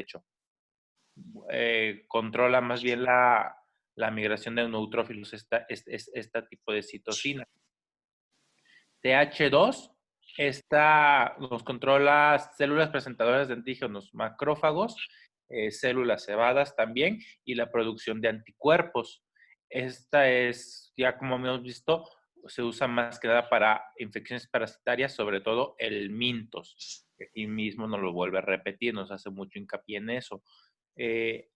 hecho. Controla más bien la migración de neutrófilos, este tipo de citocina. TH2, esta nos controla células presentadoras de antígenos, macrófagos, células cebadas también, y la producción de anticuerpos. Esta es, ya como hemos visto, se usa más que nada para infecciones parasitarias, sobre todo el mintos. Aquí mismo nos lo vuelve a repetir, nos hace mucho hincapié en eso.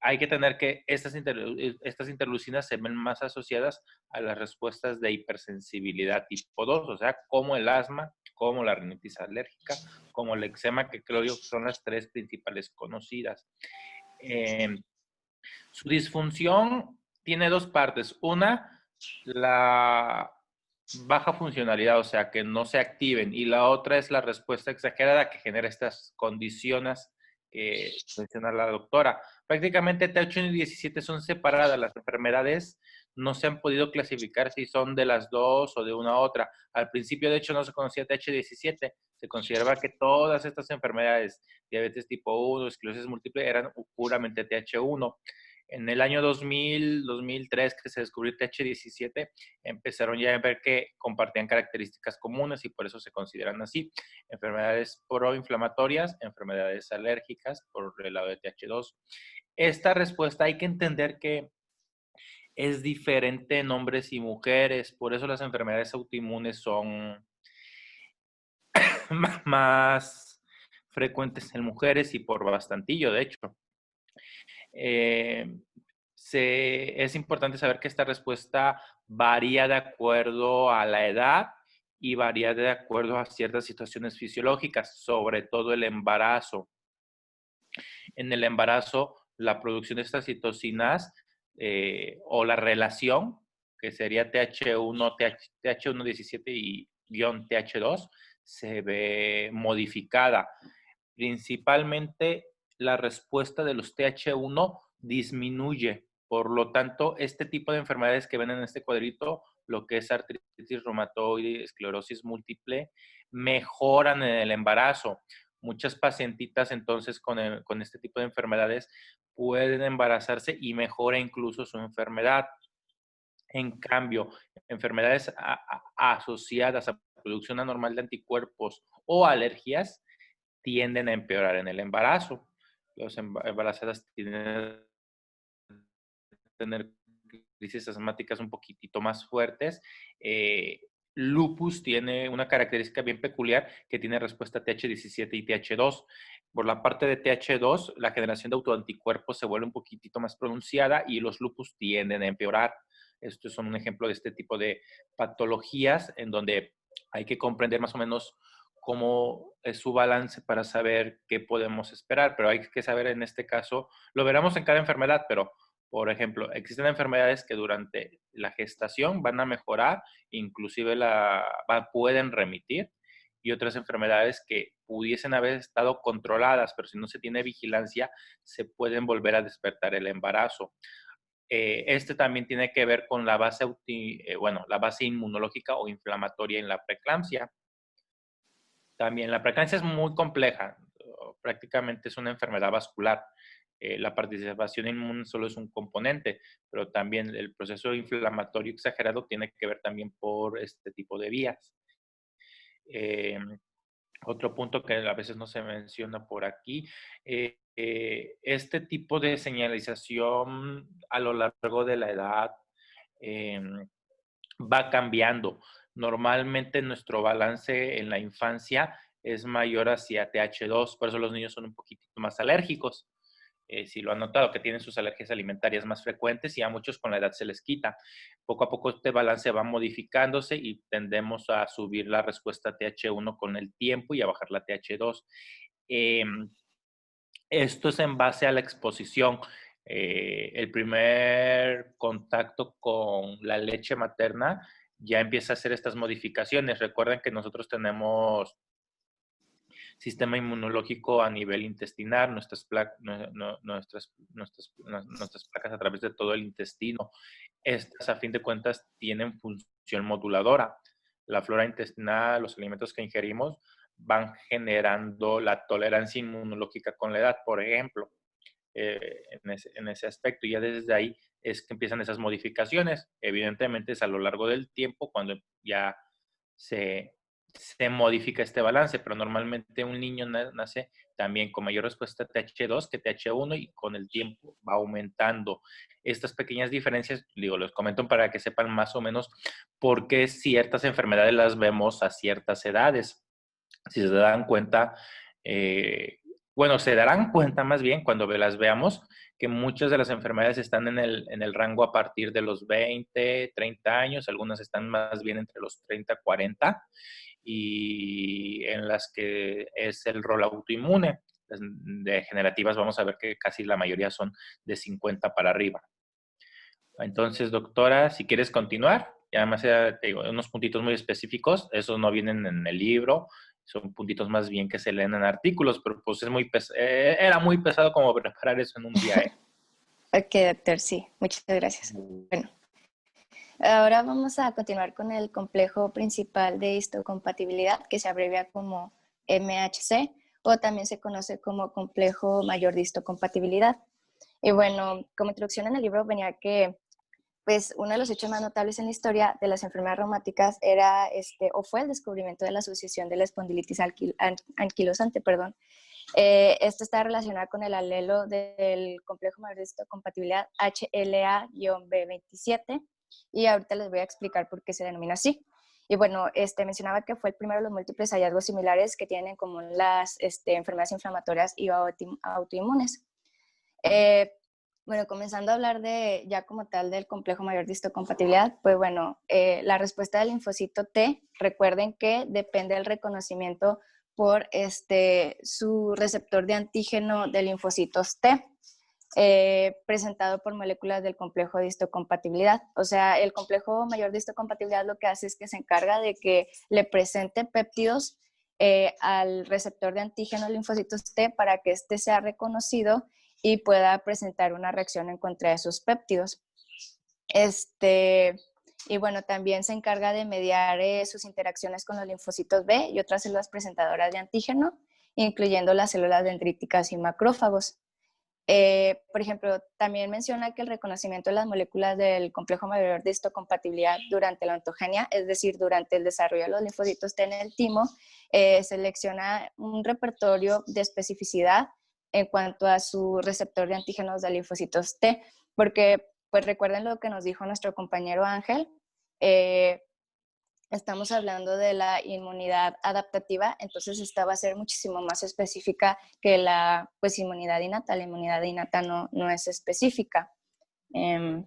Hay que tener que estas interleucinas se ven más asociadas a las respuestas de hipersensibilidad tipo 2, o sea, como el asma, como la rinitis alérgica, como el eczema, que creo yo son las tres principales conocidas. Eh, Su disfunción tiene dos partes. Una, la baja funcionalidad, o sea, que no se activen. Y la otra es la respuesta exagerada que genera estas condiciones que menciona la doctora. Prácticamente TH1 y 17 son separadas las enfermedades. No se han podido clasificar si son de las dos o de una a otra. Al principio, de hecho, no se conocía TH17. Se consideraba que todas estas enfermedades, diabetes tipo 1, esclerosis múltiple, eran puramente TH1. En el año 2000, 2003, que se descubrió TH17, empezaron ya a ver que compartían características comunes y por eso se consideran así. Enfermedades proinflamatorias, enfermedades alérgicas por el lado de TH2. Esta respuesta hay que entender que es diferente en hombres y mujeres, por eso las enfermedades autoinmunes son más frecuentes en mujeres y por bastantillo, de hecho. Eh, es importante saber que esta respuesta varía de acuerdo a la edad y varía de acuerdo a ciertas situaciones fisiológicas, sobre todo el embarazo. En el embarazo, la producción de estas citocinas o la relación, que sería TH1, TH117 y TH2, se ve modificada. Principalmente la respuesta de los TH1 disminuye. Por lo tanto, este tipo de enfermedades que ven en este cuadrito, lo que es artritis reumatoide, esclerosis múltiple, mejoran en el embarazo. Muchas pacientitas entonces con este tipo de enfermedades pueden embarazarse y mejora incluso su enfermedad. En cambio, enfermedades asociadas a producción anormal de anticuerpos o alergias tienden a empeorar en el embarazo. Las embarazadas tienden a tener crisis asmáticas un poquitito más fuertes. Lupus tiene una característica bien peculiar que tiene respuesta a TH17 y TH2. Por la parte de TH2, la generación de autoanticuerpos se vuelve un poquitito más pronunciada y los lupus tienden a empeorar. Estos son un ejemplo de este tipo de patologías en donde hay que comprender más o menos cómo es su balance para saber qué podemos esperar, pero hay que saber en este caso, lo veremos en cada enfermedad, pero por ejemplo, existen enfermedades que durante la gestación van a mejorar, inclusive pueden remitir, y otras enfermedades que pudiesen haber estado controladas, pero si no se tiene vigilancia, se pueden volver a despertar el embarazo. Este también tiene que ver con la la base inmunológica o inflamatoria en la preeclampsia. También la preeclampsia es muy compleja, prácticamente es una enfermedad vascular. La participación inmune solo es un componente, pero también el proceso inflamatorio exagerado tiene que ver también por este tipo de vías. Eh, Otro punto que a veces no se menciona por aquí, este tipo de señalización a lo largo de la edad eh, va cambiando. Normalmente nuestro balance en la infancia es mayor hacia TH2, por eso los niños son un poquitito más alérgicos. Si lo han notado, que tienen sus alergias alimentarias más frecuentes y a muchos con la edad se les quita. Poco a poco este balance va modificándose y tendemos a subir la respuesta TH1 con el tiempo y a bajar la TH2. Eh, Esto es en base a la exposición. El primer contacto con la leche materna ya empieza a hacer estas modificaciones. Recuerden que nosotros tenemos sistema inmunológico a nivel intestinal, nuestras placas a través de todo el intestino. Estas, a fin de cuentas, tienen función moduladora. La flora intestinal, los alimentos que ingerimos, van generando la tolerancia inmunológica con la edad. Por ejemplo, en ese aspecto. Y ya desde ahí es que empiezan esas modificaciones. Evidentemente es a lo largo del tiempo cuando ya se, se modifica este balance, pero normalmente un niño nace también con mayor respuesta a TH2 que TH1 y con el tiempo va aumentando. Estas pequeñas diferencias, digo, los comento para que sepan más o menos por qué ciertas enfermedades las vemos a ciertas edades. Si se dan cuenta, bueno, se darán cuenta más bien cuando las veamos que muchas de las enfermedades están en el rango a partir de los 20, 30 años, algunas están más bien entre los 30, 40, y en las que es el rol autoinmune. Las degenerativas vamos a ver que casi la mayoría son de 50 para arriba. Entonces, doctora, si quieres continuar, y además te digo, unos puntitos muy específicos, esos no vienen en el libro, son puntitos más bien que se leen en artículos, pero pues es era muy pesado como preparar eso en un día, ¿eh? Ok, doctor, sí, muchas gracias. Bueno, ahora vamos a continuar con el complejo principal de histocompatibilidad, que se abrevia como MHC, o también se conoce como complejo mayor de histocompatibilidad. Y bueno, como introducción en el libro venía que pues uno de los hechos más notables en la historia de las enfermedades reumáticas era o fue el descubrimiento de la asociación de la espondilitis anquilosante, perdón. Esto está relacionado con el alelo del complejo mayor de histocompatibilidad HLA-B27 y ahorita les voy a explicar por qué se denomina así. Y bueno, mencionaba que fue el primero de los múltiples hallazgos similares que tienen en común las enfermedades inflamatorias y autoinmunes. Bueno, comenzando a hablar de ya como tal del complejo mayor de histocompatibilidad, pues bueno, la respuesta del linfocito T, recuerden que depende del reconocimiento por su receptor de antígeno de linfocitos T, presentado por moléculas del complejo de histocompatibilidad. O sea, el complejo mayor de histocompatibilidad lo que hace es que se encarga de que le presente péptidos al receptor de antígeno de linfocitos T para que éste sea reconocido y pueda presentar una reacción en contra de esos péptidos. Y bueno, también se encarga de mediar sus interacciones con los linfocitos B y otras células presentadoras de antígeno, incluyendo las células dendríticas y macrófagos. Por ejemplo, también menciona que el reconocimiento de las moléculas del complejo mayor de histocompatibilidad durante la ontogenia, es decir, durante el desarrollo de los linfocitos T en el timo, selecciona un repertorio de especificidad en cuanto a su receptor de antígenos de linfocitos T, porque pues recuerden lo que nos dijo nuestro compañero Ángel, estamos hablando de la inmunidad adaptativa, entonces esta va a ser muchísimo más específica que la pues, inmunidad innata. La inmunidad innata no es específica. Y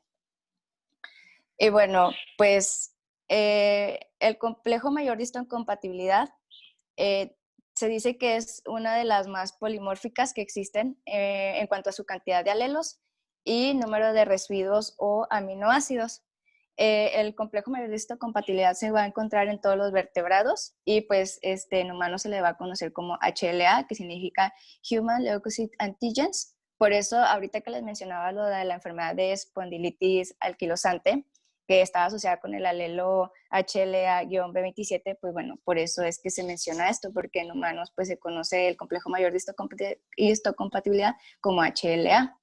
bueno, pues el complejo mayor de histocompatibilidad se dice que es una de las más polimórficas que existen en cuanto a su cantidad de alelos y número de residuos o aminoácidos. El complejo mayor de histocompatibilidad se va a encontrar en todos los vertebrados y pues en humanos se le va a conocer como HLA, que significa Human Leukocyte Antigens. Por eso, ahorita que les mencionaba lo de la enfermedad de espondilitis anquilosante, que estaba asociada con el alelo HLA-B27, pues bueno, por eso es que se menciona esto, porque en humanos pues se conoce el complejo mayor de histocompatibilidad como HLA.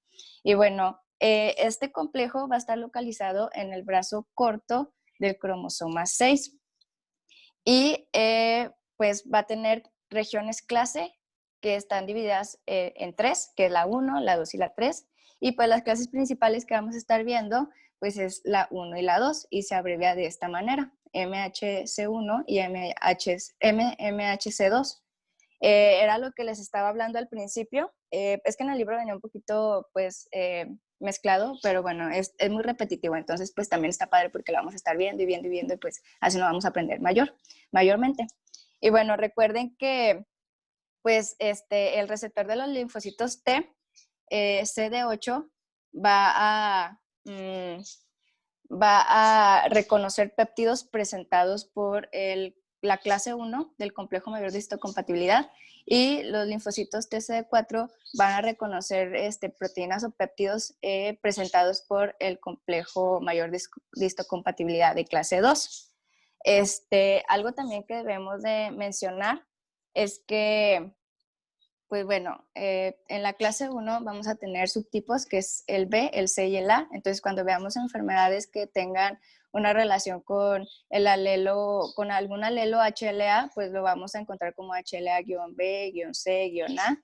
Y bueno, este complejo va a estar localizado en el brazo corto del cromosoma 6 y pues va a tener regiones clase que están divididas en tres, que es la 1, la 2 y la 3. Y pues las clases principales que vamos a estar viendo pues es la 1 y la 2 y se abrevia de esta manera, MHC1 y MHC2. Era lo que les estaba hablando al principio. Es que en el libro venía un poquito pues mezclado, pero bueno, es muy repetitivo, entonces pues también está padre porque lo vamos a estar viendo y viendo y viendo y pues así nos vamos a aprender mayormente. Y bueno, recuerden que pues el receptor de los linfocitos T, CD8, va a reconocer péptidos presentados por la clase 1 del complejo mayor de histocompatibilidad y los linfocitos TCD4 van a reconocer proteínas o péptidos presentados por el complejo mayor de histocompatibilidad de clase 2. Algo también que debemos de mencionar es que Pues bueno, en la clase 1 vamos a tener subtipos que es el B, el C y el A. Entonces, cuando veamos enfermedades que tengan una relación con el alelo, con algún alelo HLA, pues lo vamos a encontrar como HLA-B-C-A.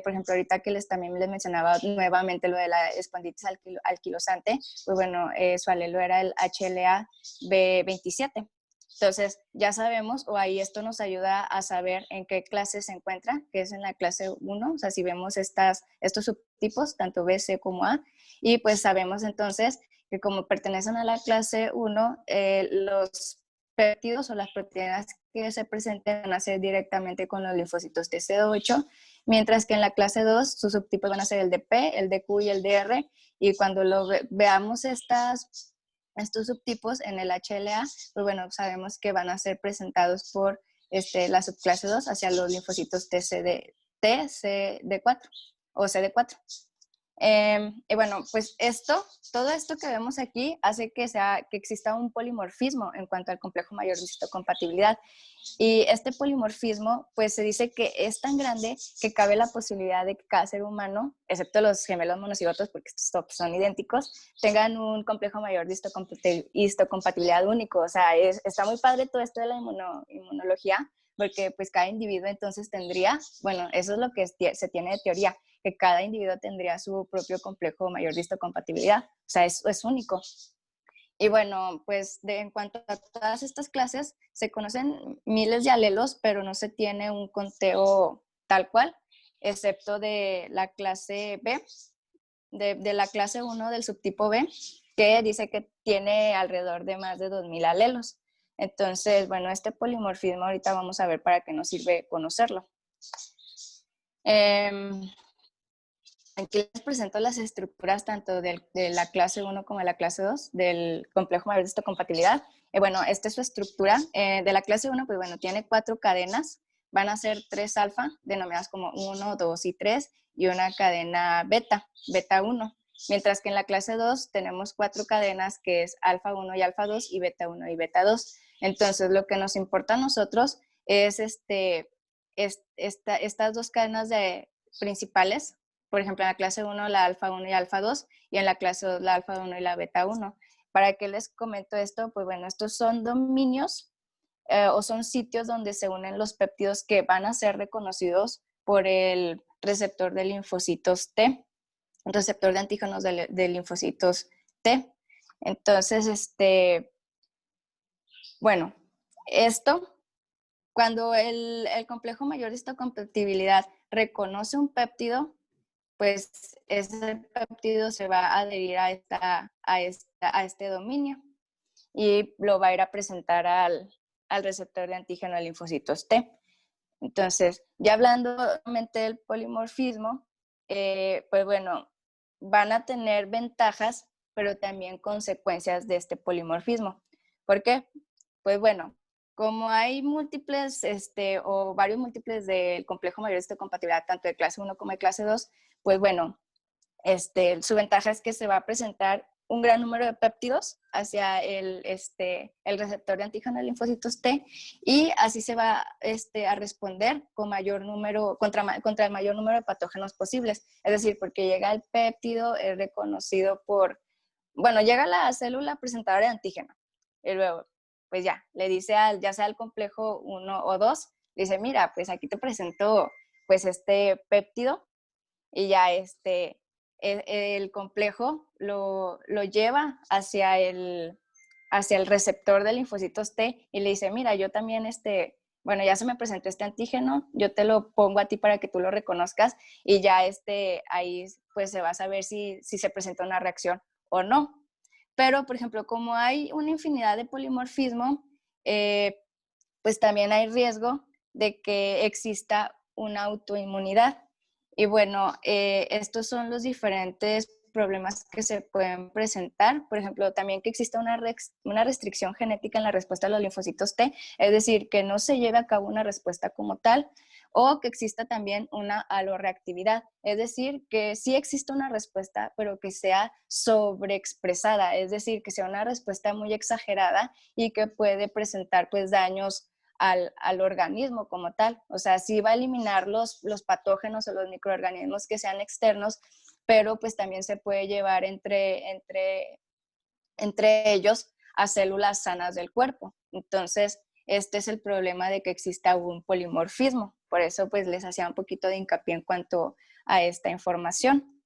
Por ejemplo, ahorita que también les mencionaba nuevamente lo de la esponditis anquilosante, pues bueno, su alelo era el HLA-B27. Entonces, ya sabemos, o ahí esto nos ayuda a saber en qué clase se encuentra, que es en la clase 1, o sea, si vemos estos subtipos, tanto B, C como A, y pues sabemos entonces que como pertenecen a la clase 1, los péptidos o las proteínas que se presenten van a ser directamente con los linfocitos TCD8, mientras que en la clase 2 sus subtipos van a ser el de P, el de Q y el de R, y cuando veamos estos subtipos en el HLA, pues bueno, sabemos que van a ser presentados por la subclase 2 hacia los linfocitos TCD4 o CD4. Y bueno, pues todo esto que vemos aquí hace que exista un polimorfismo en cuanto al complejo mayor de histocompatibilidad. Y este polimorfismo, pues se dice que es tan grande que cabe la posibilidad de que cada ser humano, excepto los gemelos monocigotos, porque estos son idénticos, tengan un complejo mayor de histocompatibilidad único. O sea, está muy padre todo esto de la inmunología, porque pues cada individuo entonces tendría, bueno, eso es lo que se tiene de teoría, que cada individuo tendría su propio complejo mayor de histocompatibilidad. O sea, es único. Y bueno, pues en cuanto a todas estas clases, se conocen miles de alelos, pero no se tiene un conteo tal cual, excepto de la clase B, de la clase 1 del subtipo B, que dice que tiene alrededor de más de 2000 alelos. Entonces, bueno, este polimorfismo ahorita vamos a ver para qué nos sirve conocerlo. Aquí les presento las estructuras tanto de la clase 1 como de la clase 2 del complejo mayor de histocompatibilidad. Bueno, esta es su estructura. De la clase 1, pues bueno, tiene 4 cadenas. Van a ser 3 alfa, denominadas como 1, 2 y 3, y una cadena beta, beta 1. Mientras que en la clase 2 tenemos 4 cadenas, que es alfa 1 y alfa 2, y beta 1 y beta 2. Entonces, lo que nos importa a nosotros es estas 2 cadenas principales. Por ejemplo, en la clase 1 la alfa 1 y alfa 2, y en la clase 2 la alfa 1 y la beta 1. ¿Para qué les comento esto? Pues bueno, estos son dominios o son sitios donde se unen los péptidos que van a ser reconocidos por el receptor de linfocitos T, el receptor de antígenos de linfocitos T. Entonces, bueno, cuando el complejo mayor de histocompatibilidad reconoce un péptido, pues ese péptido se va a adherir a este dominio y lo va a ir a presentar al receptor de antígeno de linfocitos T. Entonces, ya hablando nuevamente del polimorfismo, pues bueno, van a tener ventajas, pero también consecuencias de este polimorfismo. ¿Por qué? Pues bueno, como hay múltiples o varios múltiples del complejo mayor de histocompatibilidad, tanto de clase 1 como de clase 2, pues bueno, su ventaja es que se va a presentar un gran número de péptidos hacia el receptor de antígeno de linfocitos T, y así se va a responder con mayor número, contra el mayor número de patógenos posibles. Es decir, porque llega el péptido, es reconocido llega la célula presentadora de antígeno, y luego, pues ya, le dice ya sea al complejo 1 o 2, dice, mira, pues aquí te presento pues este péptido, y ya el complejo lo lleva hacia el receptor de linfocitos T y le dice, mira, yo también, bueno, ya se me presentó este antígeno, yo te lo pongo a ti para que tú lo reconozcas, y ya ahí pues se va a saber si se presenta una reacción o no. Pero, por ejemplo, como hay una infinidad de polimorfismo, pues también hay riesgo de que exista una autoinmunidad. Y bueno, estos son los diferentes problemas que se pueden presentar. Por ejemplo, también que exista una restricción genética en la respuesta a los linfocitos T, es decir, que no se lleve a cabo una respuesta como tal, o que exista también una aloreactividad, es decir, que sí existe una respuesta, pero que sea sobreexpresada, es decir, que sea una respuesta muy exagerada y que puede presentar pues daños al organismo como tal. O sea, sí va a eliminar los patógenos o los microorganismos que sean externos, pero pues también se puede llevar entre ellos a células sanas del cuerpo. Entonces, este es el problema de que exista un polimorfismo. Por eso, pues, les hacía un poquito de hincapié en cuanto a esta información.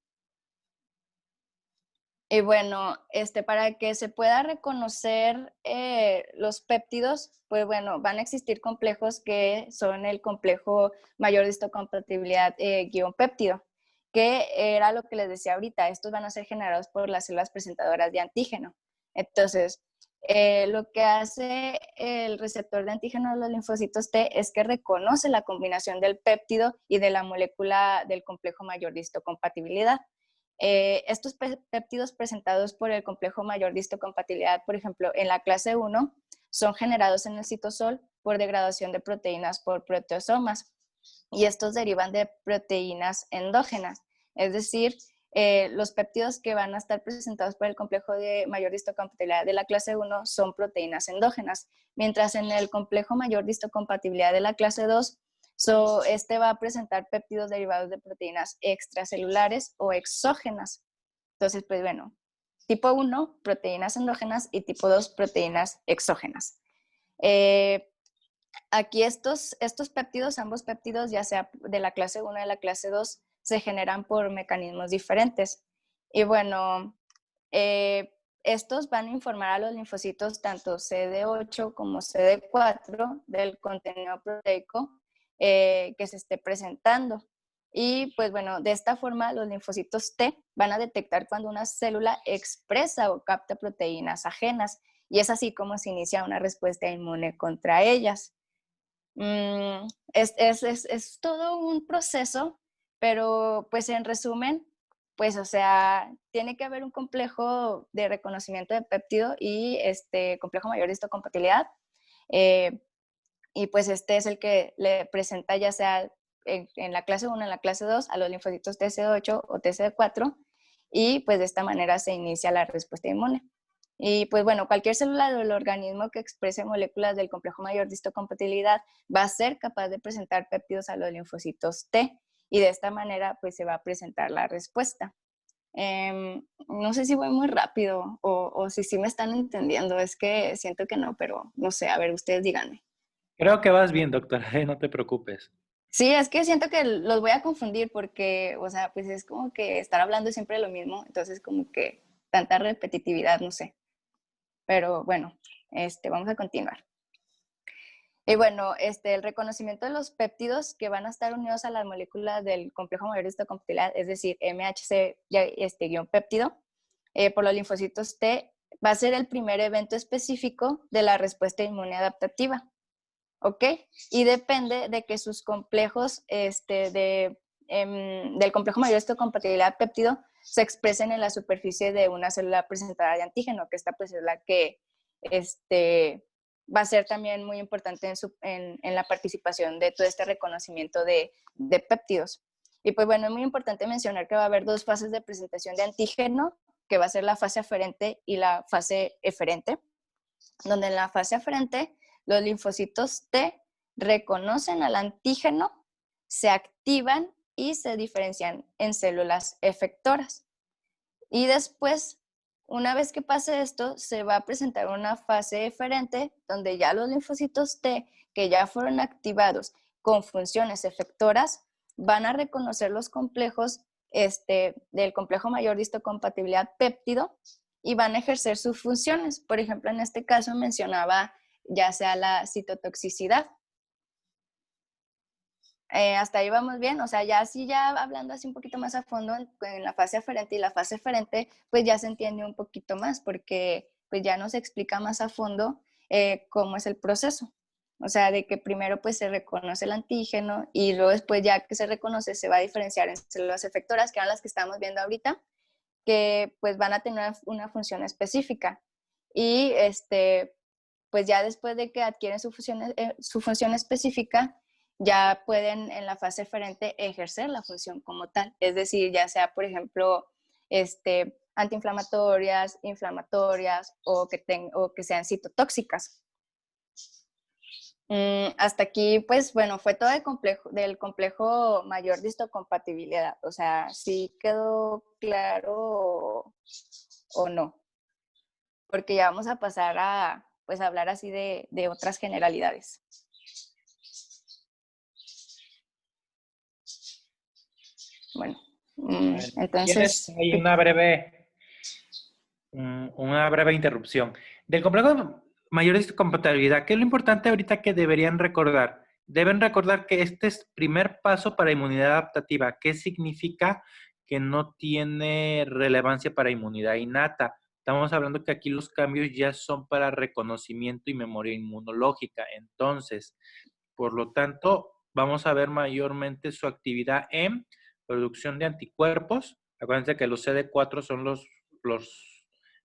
Y bueno, para que se pueda reconocer los péptidos, pues bueno, van a existir complejos que son el complejo mayor de histocompatibilidad guión péptido, que era lo que les decía ahorita. Estos van a ser generados por las células presentadoras de antígeno. Entonces, lo que hace el receptor de antígeno de los linfocitos T es que reconoce la combinación del péptido y de la molécula del complejo mayor de histocompatibilidad. Estos péptidos presentados por el complejo mayor de histocompatibilidad, por ejemplo, en la clase 1, son generados en el citosol por degradación de proteínas por proteosomas, y estos derivan de proteínas endógenas, es decir, los péptidos que van a estar presentados por el complejo de mayor de histocompatibilidad de la clase 1 son proteínas endógenas, mientras en el complejo mayor de histocompatibilidad de la clase 2, este va a presentar péptidos derivados de proteínas extracelulares o exógenas. Entonces, pues bueno, tipo 1, proteínas endógenas, y tipo 2, proteínas exógenas. Aquí estos péptidos, ambos péptidos, ya sea de la clase 1 o de la clase 2, se generan por mecanismos diferentes. Y bueno, estos van a informar a los linfocitos tanto CD8 como CD4 del contenido proteico que se esté presentando. Y pues bueno, de esta forma los linfocitos T van a detectar cuando una célula expresa o capta proteínas ajenas, y es así como se inicia una respuesta inmune contra ellas. Es todo un proceso, pero pues en resumen, pues o sea, tiene que haber un complejo de reconocimiento de péptido y complejo mayor de histocompatibilidad. Eh, y pues este es el que le presenta ya sea en la clase 1, en la clase 2, a los linfocitos TC8 o TC4, y pues de esta manera se inicia la respuesta inmune. Y pues bueno, cualquier célula del organismo que exprese moléculas del complejo mayor de histocompatibilidad va a ser capaz de presentar péptidos a los linfocitos T, y de esta manera pues se va a presentar la respuesta. No sé si voy muy rápido o si sí me están entendiendo, es que siento que no, pero no sé, a ver, ustedes díganme. Creo que vas bien, doctora, no te preocupes. Sí, es que siento que los voy a confundir porque, o sea, pues es como que estar hablando siempre de lo mismo, entonces como que tanta repetitividad, no sé. Pero bueno, vamos a continuar. Y bueno, el reconocimiento de los péptidos que van a estar unidos a las moléculas del complejo mayor de histocompatibilidad, es decir, MHC guión péptido, por los linfocitos T, va a ser el primer evento específico de la respuesta inmune adaptativa. ¿Ok? Y depende de que sus complejos del complejo mayor de histocompatibilidad péptido se expresen en la superficie de una célula presentadora de antígeno, que esta pues es la que va a ser también muy importante en la participación de todo este reconocimiento de péptidos. Y pues bueno, es muy importante mencionar que va a haber dos fases de presentación de antígeno, que va a ser la fase aferente y la fase eferente, donde en la fase aferente los linfocitos T reconocen al antígeno, se activan y se diferencian en células efectoras. Y después, una vez que pase esto, se va a presentar una fase eferente donde ya los linfocitos T que ya fueron activados con funciones efectoras van a reconocer los complejos del complejo mayor de histocompatibilidad péptido y van a ejercer sus funciones. Por ejemplo, en este caso mencionaba ya sea la citotoxicidad. Hasta ahí vamos bien, o sea, ya así ya hablando así un poquito más a fondo en la fase aferente y la fase eferente, pues ya se entiende un poquito más porque pues ya nos explica más a fondo cómo es el proceso. O sea, de que primero pues se reconoce el antígeno y luego después ya que se reconoce se va a diferenciar en células efectoras, que eran las que estamos viendo ahorita, que pues van a tener una función específica. Y pues ya después de que adquieren su función específica, ya pueden en la fase eferente ejercer la función como tal. Es decir, ya sea, por ejemplo, antiinflamatorias, inflamatorias o que sean citotóxicas. Hasta aquí, pues bueno, fue todo del complejo mayor de histocompatibilidad. O sea, sí quedó claro o no, porque ya vamos a pasar a pues a hablar así de otras generalidades. Bueno, Si quieres, entonces, hay una breve interrupción. Del complejo mayor de compatibilidad, ¿qué es lo importante ahorita que deberían recordar? Deben recordar que este es primer paso para inmunidad adaptativa. ¿Qué significa que no tiene relevancia para inmunidad innata? Estamos hablando que aquí los cambios ya son para reconocimiento y memoria inmunológica. Entonces, por lo tanto, vamos a ver mayormente su actividad en producción de anticuerpos. Acuérdense que los CD4 son los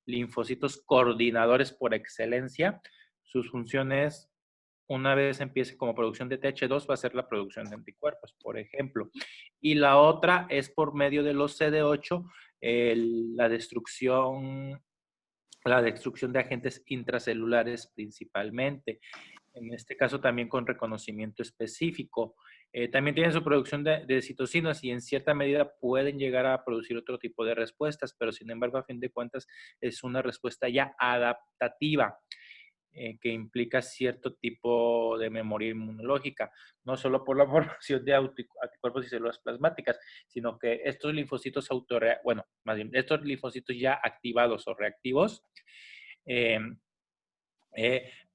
linfocitos coordinadores por excelencia. Sus funciones, una vez empiece como producción de TH2, va a ser la producción de anticuerpos, por ejemplo. Y la otra es por medio de los CD8, la destrucción de agentes intracelulares principalmente. En este caso también con reconocimiento específico. También tienen su producción de citocinas y en cierta medida pueden llegar a producir otro tipo de respuestas, pero sin embargo, a fin de cuentas, es una respuesta ya adaptativa. Que implica cierto tipo de memoria inmunológica, no solo por la formación de anticuerpos y células plasmáticas, sino que estos linfocitos más bien, estos linfocitos ya activados o reactivos, eh,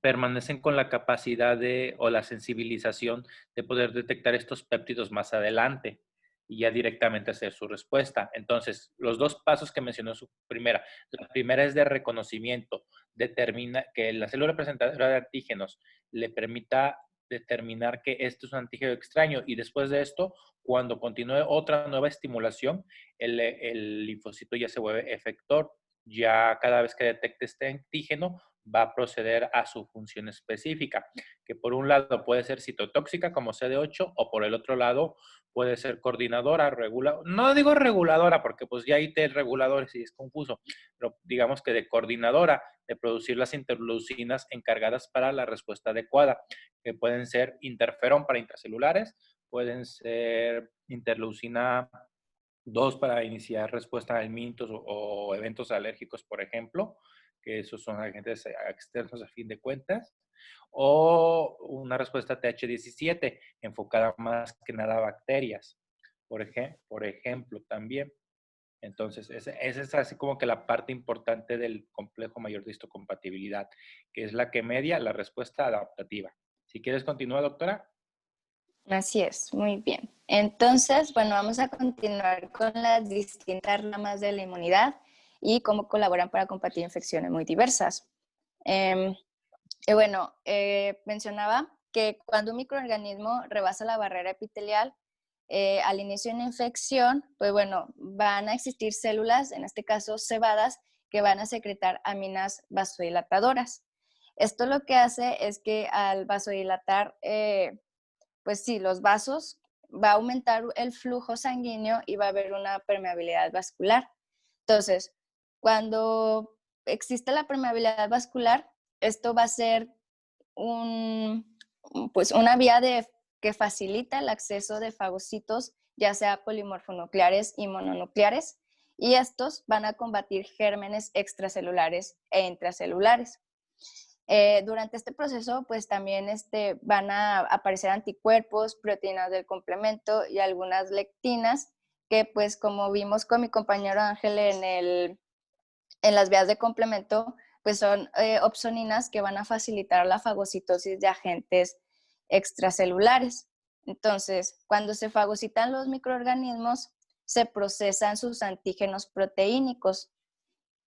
permanecen con la capacidad o la sensibilización de poder detectar estos péptidos más adelante y ya directamente hacer su respuesta. Entonces, los dos pasos que mencionó la primera es de reconocimiento, determina que la célula presentadora de antígenos le permita determinar que esto es un antígeno extraño y después de esto, cuando continúe otra nueva estimulación, el linfocito ya se vuelve efector. Ya cada vez que detecte este antígeno, va a proceder a su función específica, que por un lado puede ser citotóxica como CD8 o por el otro lado puede ser coordinadora, no digo reguladora porque pues ya hay reguladores y es confuso, pero digamos que de coordinadora de producir las interleucinas encargadas para la respuesta adecuada, que pueden ser interferón para intracelulares, pueden ser interleucina 2 para iniciar respuesta a alimentos o eventos alérgicos, por ejemplo, que esos son agentes externos a fin de cuentas, o una respuesta TH17 enfocada más que nada a bacterias, por ejemplo, también. Entonces, esa es así como que la parte importante del complejo mayor de histocompatibilidad, que es la que media la respuesta adaptativa. Si quieres continuar, doctora. así es, muy bien. Entonces, bueno, vamos a continuar con las distintas ramas de la inmunidad y cómo colaboran para combatir infecciones muy diversas. Y bueno, mencionaba que cuando un microorganismo rebasa la barrera epitelial, al inicio de una infección, pues bueno, van a existir células, en este caso cebadas, que van a secretar aminas vasodilatadoras. Esto lo que hace es que al vasodilatar, pues sí, los vasos, va a aumentar el flujo sanguíneo y va a haber una permeabilidad vascular. Entonces, cuando existe la permeabilidad vascular, esto va a ser pues una vía que facilita el acceso de fagocitos, ya sea polimorfonucleares y mononucleares, y estos van a combatir gérmenes extracelulares e intracelulares. Durante este proceso, pues también van a aparecer anticuerpos, proteínas del complemento y algunas lectinas, que pues como vimos con mi compañero Ángel en las vías de complemento, pues son opsoninas que van a facilitar la fagocitosis de agentes extracelulares. Entonces, cuando se fagocitan los microorganismos, se procesan sus antígenos proteínicos,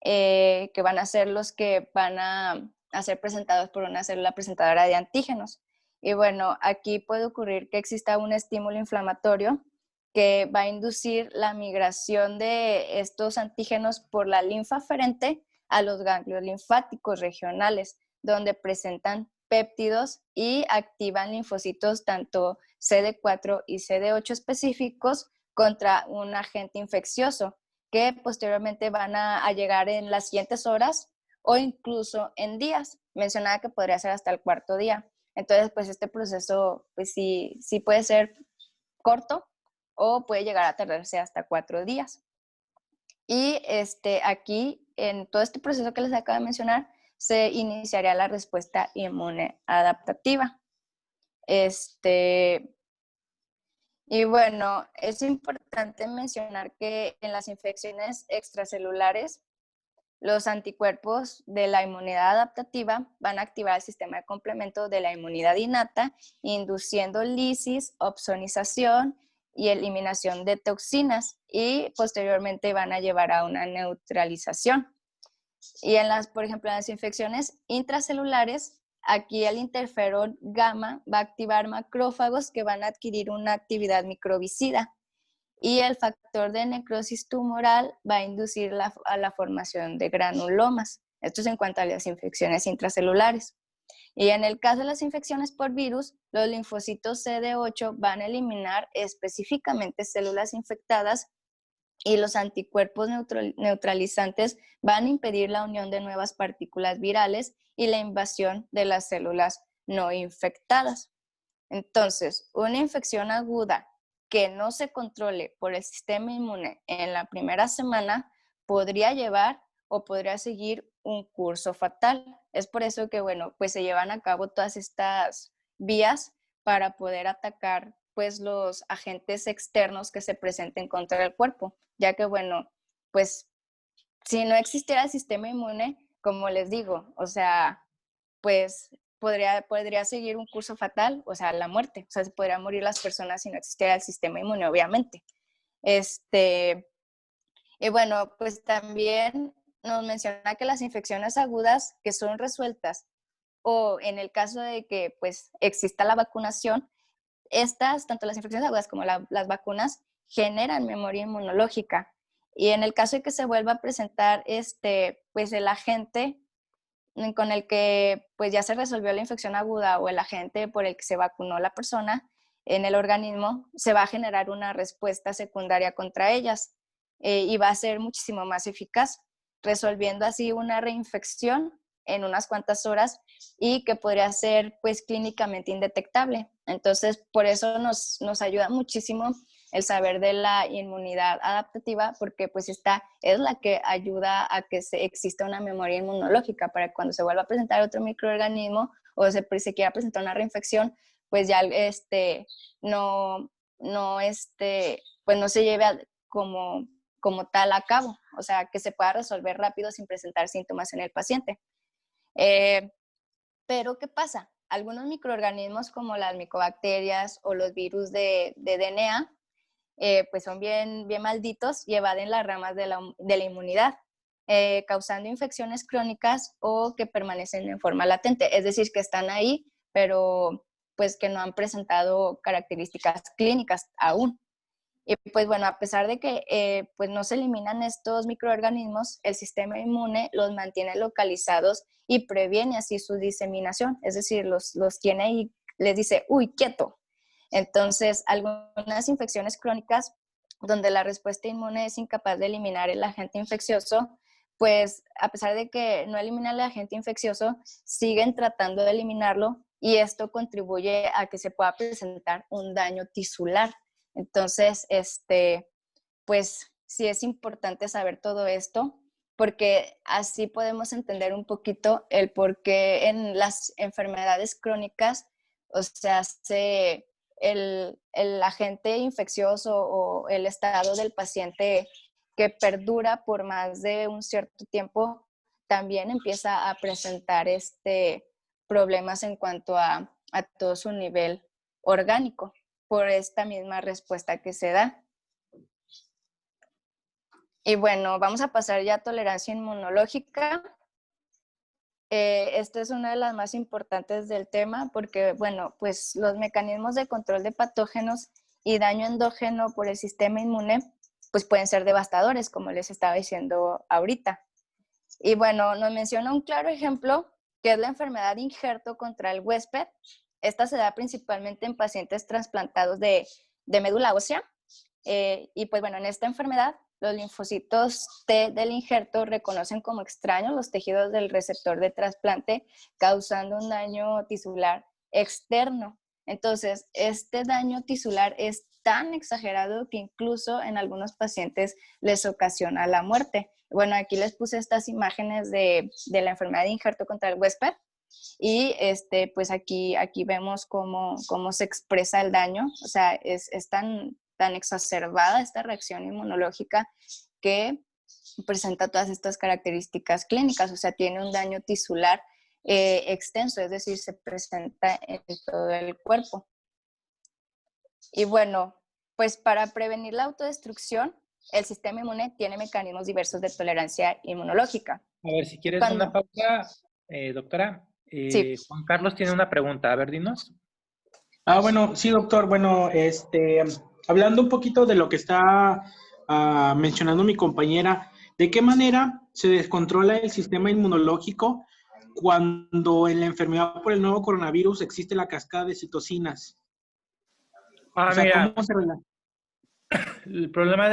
que van a ser los que van a ser presentados por una célula presentadora de antígenos. Y bueno, aquí puede ocurrir que exista un estímulo inflamatorio que va a inducir la migración de estos antígenos por la linfa aferente a los ganglios linfáticos regionales, donde presentan péptidos y activan linfocitos tanto CD4 y CD8 específicos contra un agente infeccioso, que posteriormente van a llegar en las siguientes horas o incluso en días. Mencionaba que podría ser hasta el cuarto día. Entonces, pues este proceso, pues sí puede ser corto o puede llegar a tardarse hasta 4 días. Y aquí, en todo este proceso que les acabo de mencionar, se iniciaría la respuesta inmune adaptativa. Y bueno, es importante mencionar que en las infecciones extracelulares, los anticuerpos de la inmunidad adaptativa van a activar el sistema de complemento de la inmunidad innata, induciendo lisis, opsonización y eliminación de toxinas, y posteriormente van a llevar a una neutralización. Y por ejemplo, en las infecciones intracelulares, aquí el interferón gamma va a activar macrófagos que van a adquirir una actividad microbicida, y el factor de necrosis tumoral va a inducir a la formación de granulomas. Esto es en cuanto a las infecciones intracelulares. Y en el caso de las infecciones por virus, los linfocitos CD8 van a eliminar específicamente células infectadas, y los anticuerpos neutralizantes van a impedir la unión de nuevas partículas virales y la invasión de las células no infectadas. Entonces, una infección aguda que no se controle por el sistema inmune en la primera semana podría llevar o podría seguir un curso fatal. Es por eso que, bueno, pues se llevan a cabo todas estas vías para poder atacar pues los agentes externos que se presenten contra el cuerpo, ya que, bueno, pues si no existiera el sistema inmune, como les digo, o sea, pues podría seguir un curso fatal, o sea, la muerte. O sea, se podrían morir las personas si no existiera el sistema inmune, obviamente. Y bueno, pues también nos menciona que las infecciones agudas que son resueltas, o en el caso de que pues exista la vacunación, estas, tanto las infecciones agudas como las vacunas, generan memoria inmunológica. Y en el caso de que se vuelva a presentar pues el agente con el que pues ya se resolvió la infección aguda, o el agente por el que se vacunó la persona en el organismo, se va a generar una respuesta secundaria contra ellas, y va a ser muchísimo más eficaz, resolviendo así una reinfección en unas cuantas horas, y que podría ser pues clínicamente indetectable. Entonces, por eso nos ayuda muchísimo el saber de la inmunidad adaptativa, porque pues esta es la que ayuda a que exista una memoria inmunológica para que cuando se vuelva a presentar otro microorganismo o se quiera presentar una reinfección, pues ya no, pues no se lleve como tal a cabo, o sea, que se pueda resolver rápido sin presentar síntomas en el paciente. Pero, ¿qué pasa? Algunos microorganismos como las micobacterias o los virus de DNA, pues son bien malditos y evaden las ramas de la inmunidad, causando infecciones crónicas o que permanecen en forma latente. Es decir, que están ahí, pero pues que no han presentado características clínicas aún. Y pues bueno, a pesar de que pues no se eliminan estos microorganismos, el sistema inmune los mantiene localizados y previene así su diseminación. Es decir, los tiene y les dice, uy, quieto. Entonces, algunas infecciones crónicas donde la respuesta inmune es incapaz de eliminar el agente infeccioso, pues a pesar de que no eliminan el agente infeccioso, siguen tratando de eliminarlo, y esto contribuye a que se pueda presentar un daño tisular. Entonces, pues sí es importante saber todo esto, porque así podemos entender un poquito el por qué en las enfermedades crónicas, o sea, el agente infeccioso o el estado del paciente que perdura por más de un cierto tiempo, también empieza a presentar problemas en cuanto a todo su nivel orgánico, por esta misma respuesta que se da. Y bueno, vamos a pasar ya a tolerancia inmunológica. Esta es una de las más importantes del tema, porque, bueno, pues los mecanismos de control de patógenos y daño endógeno por el sistema inmune, pues pueden ser devastadores, como les estaba diciendo ahorita. Y bueno, nos menciona un claro ejemplo, que es la enfermedad de injerto contra el huésped. Esta se da principalmente en pacientes trasplantados de médula ósea. Y pues bueno, en esta enfermedad, los linfocitos T del injerto reconocen como extraños los tejidos del receptor de trasplante, causando un daño tisular externo. Entonces, este daño tisular es tan exagerado que incluso en algunos pacientes les ocasiona la muerte. Bueno, aquí les puse estas imágenes de la enfermedad de injerto contra el huésped y pues aquí vemos cómo se expresa el daño. O sea, es tan exacerbada esta reacción inmunológica que presenta todas estas características clínicas. O sea, tiene un daño tisular extenso, es decir, se presenta en todo el cuerpo. Y bueno, pues para prevenir la autodestrucción, el sistema inmune tiene mecanismos diversos de tolerancia inmunológica. A ver, si quieres una pausa, doctora. Sí. Juan Carlos tiene una pregunta. A ver, dinos. Bueno, sí, doctor. Bueno, hablando un poquito de lo que está mencionando mi compañera, ¿de qué manera se descontrola el sistema inmunológico cuando en la enfermedad por el nuevo coronavirus existe la cascada de citocinas? O sea, Mira, ¿cómo se relaciona? el problema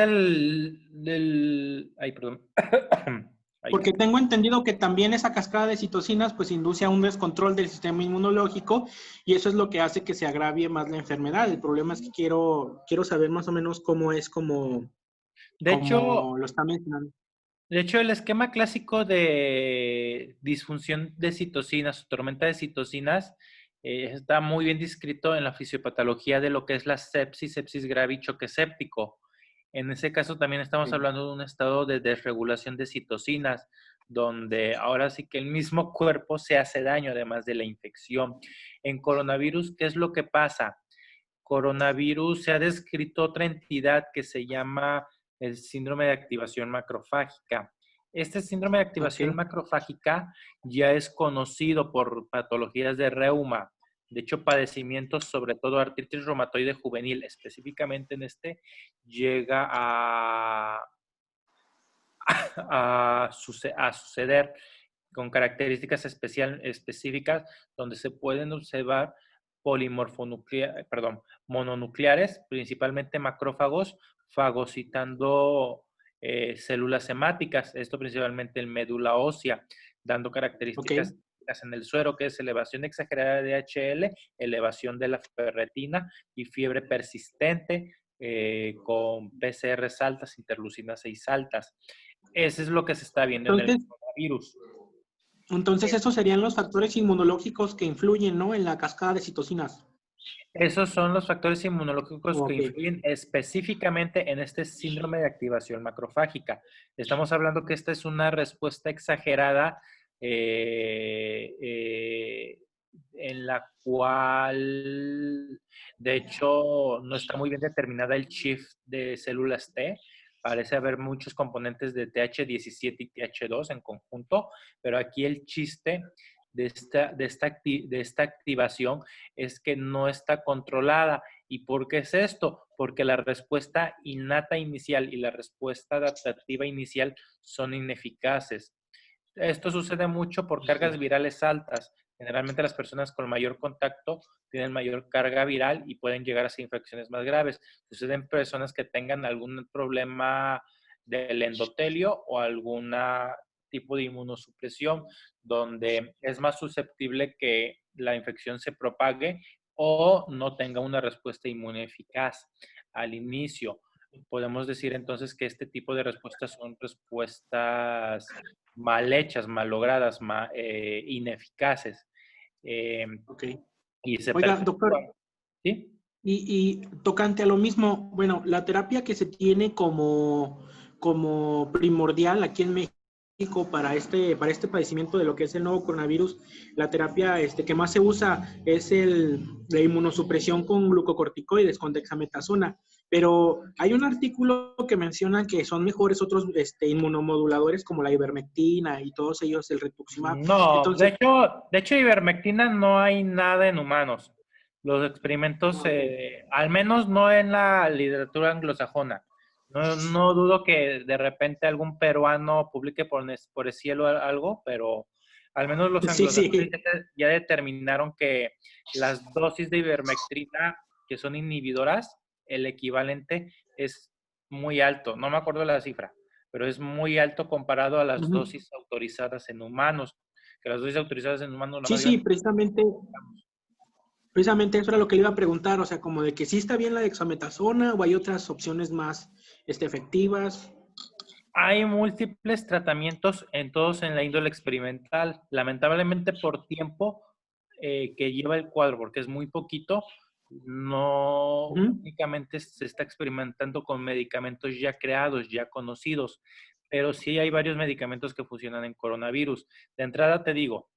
Ay, perdón. Porque tengo entendido que también esa cascada de citocinas pues induce a un descontrol del sistema inmunológico y eso es lo que hace que se agravie más la enfermedad. El problema es que quiero saber más o menos cómo es como lo está mencionando. De hecho, el esquema clásico de disfunción de citocinas o tormenta de citocinas está muy bien descrito en la fisiopatología de lo que es la sepsis grave y choque séptico. En ese caso también estamos hablando de un estado de desregulación de citocinas, donde ahora sí que el mismo cuerpo se hace daño además de la infección. En coronavirus, ¿qué es lo que pasa? Coronavirus se ha descrito otra entidad que se llama el síndrome de activación macrofágica. Este síndrome de activación macrofágica ya es conocido por patologías de reuma. De hecho, padecimientos, sobre todo artritis reumatoide juvenil, específicamente en llega a suceder con características específicas donde se pueden observar mononucleares, principalmente macrófagos, fagocitando células hemáticas, esto principalmente en médula ósea, dando características en el suero, que es elevación exagerada de DHL, elevación de la ferretina y fiebre persistente con PCRs altas, interleucinas 6 altas. Eso es lo que se está viendo en el coronavirus. Entonces, esos serían los factores inmunológicos que influyen, ¿no?, en la cascada de citocinas. Esos son los factores inmunológicos que influyen específicamente en este síndrome de activación macrofágica. Estamos hablando que esta es una respuesta exagerada en la cual, de hecho, no está muy bien determinada el shift de células T. Parece haber muchos componentes de TH17 y TH2 en conjunto, pero aquí el chiste de esta activación es que no está controlada. ¿Y por qué es esto? Porque la respuesta innata inicial y la respuesta adaptativa inicial son ineficaces. Esto sucede mucho por cargas virales altas. Generalmente las personas con mayor contacto tienen mayor carga viral y pueden llegar a ser infecciones más graves. Sucede en personas que tengan algún problema del endotelio o algún tipo de inmunosupresión, donde es más susceptible que la infección se propague o no tenga una respuesta inmune eficaz al inicio. Podemos decir entonces que este tipo de respuestas son respuestas mal hechas, mal logradas, ineficaces. Y se Oiga, doctor, ¿sí? y tocante a lo mismo, bueno, la terapia que se tiene como primordial aquí en México para este padecimiento de lo que es el nuevo coronavirus, la terapia que más se usa es la inmunosupresión con glucocorticoides, con dexametasona. Pero hay un artículo que menciona que son mejores otros inmunomoduladores como la ivermectina y todos ellos, el rituximab. No, entonces, de hecho, ivermectina no hay nada en humanos. Los experimentos, al menos no en la literatura anglosajona. No dudo que de repente algún peruano publique por el cielo algo, pero al menos los anglosajones ya determinaron que las dosis de ivermectina que son inhibidoras, el equivalente es muy alto. No me acuerdo la cifra, pero es muy alto comparado a las dosis autorizadas en humanos. Que las dosis autorizadas en humanos... Sí, precisamente Precisamente eso era lo que le iba a preguntar, o sea, como de que sí está bien la dexametasona o hay otras opciones más efectivas. Hay múltiples tratamientos, en todos en la índole experimental. Lamentablemente por tiempo que lleva el cuadro, porque es muy poquito, no Ujú. únicamente se está experimentando con medicamentos ya creados, ya conocidos, pero sí hay varios medicamentos que funcionan en coronavirus. De entrada te digo,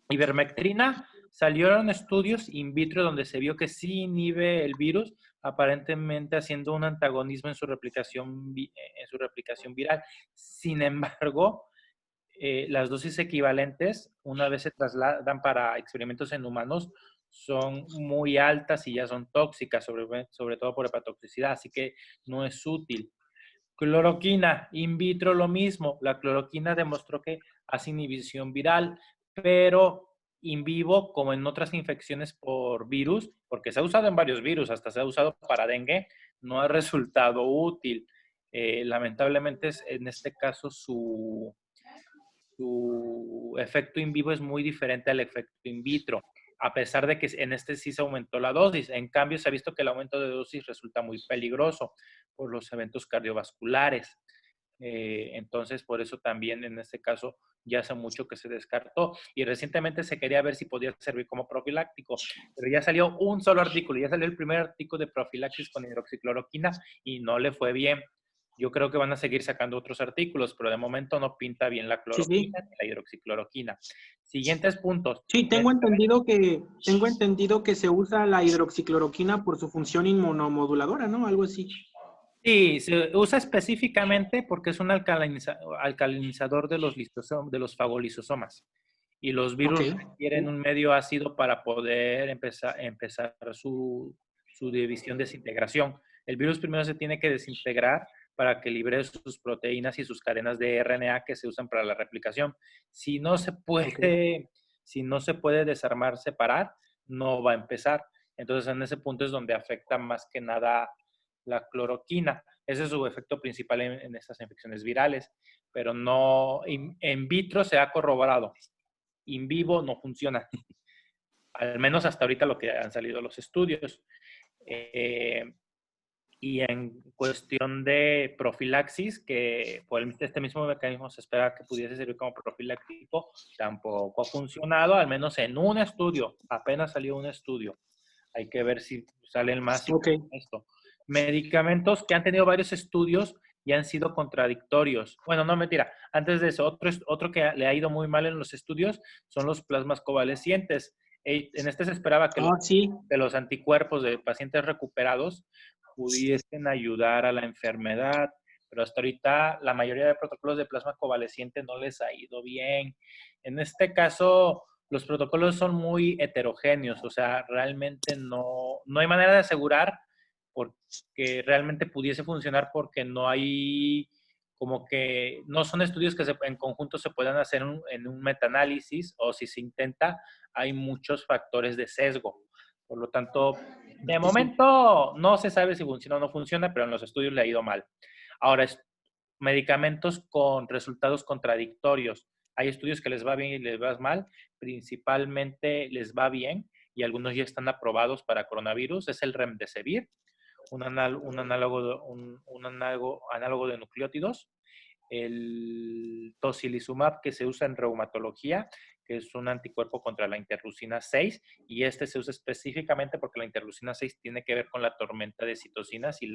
ivermectrina, salieron estudios in vitro donde se vio que sí inhibe el virus, aparentemente haciendo un antagonismo en su replicación viral. Sin embargo, las dosis equivalentes, una vez se trasladan para experimentos en humanos, son muy altas y ya son tóxicas, sobre todo por hepatotoxicidad, así que no es útil. Cloroquina, in vitro lo mismo. La cloroquina demostró que hace inhibición viral, pero in vivo, como en otras infecciones por virus, porque se ha usado en varios virus, hasta se ha usado para dengue, no ha resultado útil. Lamentablemente, en este caso, su efecto in vivo es muy diferente al efecto in vitro, a pesar de que en este sí se aumentó la dosis. En cambio, se ha visto que el aumento de dosis resulta muy peligroso por los eventos cardiovasculares. Entonces, por eso también en este caso ya hace mucho que se descartó y recientemente se quería ver si podía servir como profiláctico, pero ya salió un solo artículo, ya salió el primer artículo de profilaxis con hidroxicloroquina y no le fue bien. Yo creo que van a seguir sacando otros artículos, pero de momento no pinta bien la Sí, sí. cloroquina ni la hidroxicloroquina. Siguientes puntos. Sí, tengo entendido que se usa la hidroxicloroquina por su función inmunomoduladora, ¿no? Algo así. Sí, se usa específicamente porque es un alcalinizador de de los fagolisosomas. Y los Ok. virus requieren un medio ácido para poder empezar su división, desintegración. El virus primero se tiene que desintegrar para que libere sus proteínas y sus cadenas de RNA que se usan para la replicación. Si no se Ok. puede, si no se puede desarmar, separar, no va a empezar. Entonces, en ese punto es donde afecta más que nada la cloroquina. Ese es su efecto principal en estas infecciones virales, pero no, en vitro se ha corroborado, in vivo no funciona, al menos hasta ahorita lo que han salido los estudios. Eh, y en cuestión de profilaxis, que por este mismo mecanismo se espera que pudiese servir como profiláctico, tampoco ha funcionado, al menos en un estudio, apenas salió un estudio. Hay que ver si salen más y Ok. esto. Medicamentos que han tenido varios estudios y han sido contradictorios. Bueno, no, mentira. Antes de eso, otro que le ha ido muy mal en los estudios son los plasmas convalecientes. En este se esperaba que Ah, sí. los anticuerpos de pacientes recuperados pudiesen ayudar a la enfermedad, pero hasta ahorita la mayoría de protocolos de plasma convaleciente no les ha ido bien. En este caso, los protocolos son muy heterogéneos, o sea, realmente no hay manera de asegurar porque realmente pudiese funcionar porque no hay, como que no son estudios que en conjunto se puedan hacer en un metaanálisis o si se intenta, hay muchos factores de sesgo. Por lo tanto, de Sí, sí. momento no se sabe si funciona o no funciona, pero en los estudios le ha ido mal. Ahora, medicamentos con resultados contradictorios. Hay estudios que les va bien y les va mal, principalmente les va bien y algunos ya están aprobados para coronavirus. Es el Remdesivir, análogo de nucleótidos, el tocilizumab que se usa en reumatología, que es un anticuerpo contra la interleucina 6, y este se usa específicamente porque la interleucina 6 tiene que ver con la tormenta de citocinas y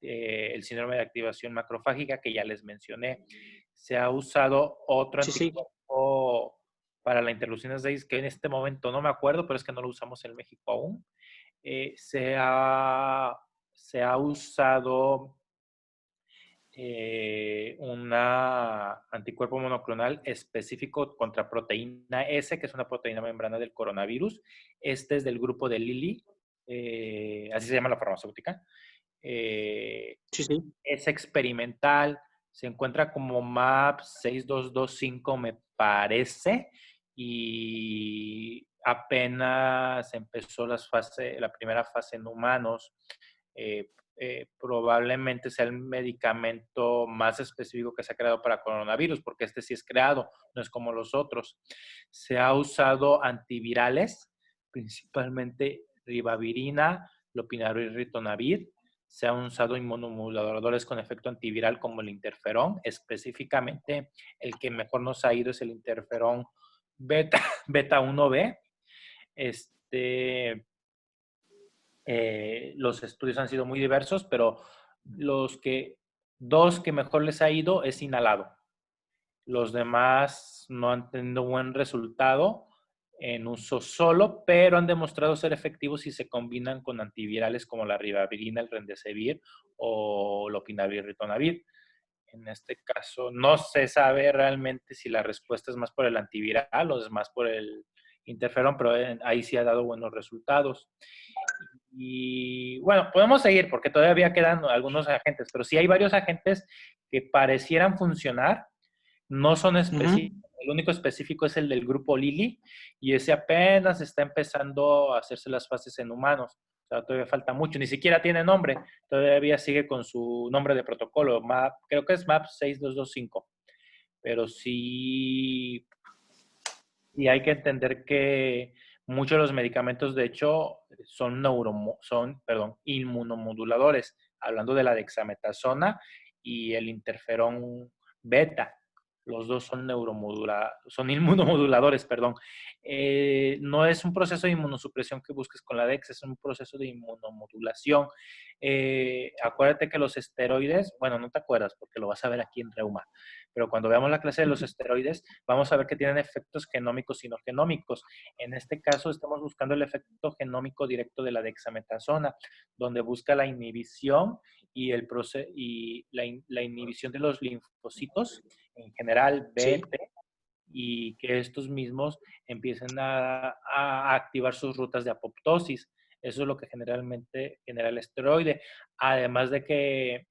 el síndrome de activación macrofágica que ya les mencioné. Se ha usado otro Sí, sí. anticuerpo para la interleucina 6, que en este momento no me acuerdo, pero es que no lo usamos en México aún. Se ha usado un anticuerpo monoclonal específico contra proteína S, que es una proteína membrana del coronavirus. Este es del grupo de Lilly, así se llama la farmacéutica. Sí, sí. Es experimental, se encuentra como MAP 6225, me parece, y apenas empezó la primera fase en humanos. Probablemente sea el medicamento más específico que se ha creado para coronavirus, porque este sí es creado, no es como los otros. Se ha usado antivirales principalmente ribavirina, lopinavir y ritonavir. Se han usado inmunomoduladores con efecto antiviral como el interferón. Específicamente, el que mejor nos ha ido es el interferón beta 1B. Los estudios han sido muy diversos, pero dos que mejor les ha ido es inhalado. Los demás no han tenido buen resultado en uso solo, pero han demostrado ser efectivos si se combinan con antivirales como la ribavirina, el remdesivir o lopinavir, ritonavir. En este caso, no se sabe realmente si la respuesta es más por el antiviral o es más por el interferón, pero ahí sí ha dado buenos resultados. Y bueno, podemos seguir porque todavía quedan algunos agentes, pero sí hay varios agentes que parecieran funcionar, no son específicos. El único específico es el del grupo Lilly y ese apenas está empezando a hacerse las fases en humanos. O sea, todavía falta mucho, ni siquiera tiene nombre, todavía sigue con su nombre de protocolo, creo que es MAP 6225, pero sí, y hay que entender que muchos de los medicamentos, de hecho, son inmunomoduladores, hablando de la dexametasona y el interferón beta. Los dos son inmunomoduladores, perdón. No es un proceso de inmunosupresión que busques con la DEX, es un proceso de inmunomodulación. Acuérdate que los esteroides, bueno, no te acuerdas porque lo vas a ver aquí en Reuma, pero cuando veamos la clase de los esteroides, vamos a ver que tienen efectos genómicos y no genómicos. En este caso, estamos buscando el efecto genómico directo de la dexametasona, donde busca la inhibición y la inhibición de los linfocitos, en general B, T, y que estos mismos empiecen a activar sus rutas de apoptosis. Eso es lo que generalmente genera el esteroide. Además de que